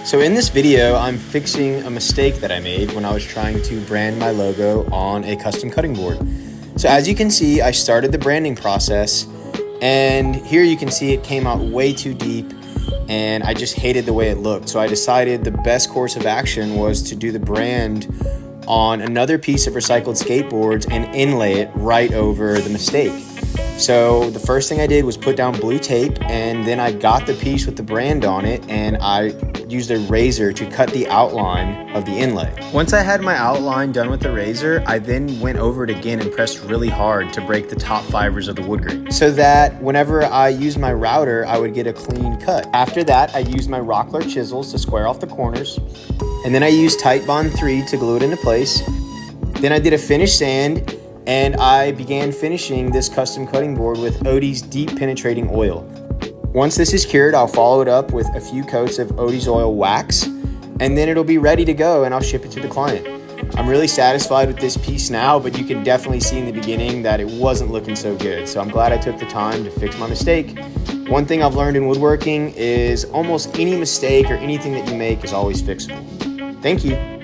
So in this video, I'm fixing a mistake that I made when I was trying to brand my logo on a custom cutting board. So as you can see, I started the branding process, and here you can see it came out way too deep, and I just hated the way it looked. So I decided the best course of action was to do the brand on another piece of recycled skateboards and inlay it right over the mistake. So the first thing I did was put down blue tape, and then I got the piece with the brand on it, and I used a razor to cut the outline of the inlay. Once I had my outline done with the razor, I then went over it again and pressed really hard to break the top fibers of the wood grain, so that whenever I used my router, I would get a clean cut. After that, I used my Rockler chisels to square off the corners, and then I used Titebond 3 to glue it into place. Then I did a finish sand, and I began finishing this custom cutting board with Odie's deep penetrating oil. Once this is cured, I'll follow it up with a few coats of Odie's oil wax, and then it'll be ready to go, and I'll ship it to the client. I'm really satisfied with this piece now, but you can definitely see in the beginning that it wasn't looking so good. So I'm glad I took the time to fix my mistake. One thing I've learned in woodworking is almost any mistake or anything that you make is always fixable. Thank you.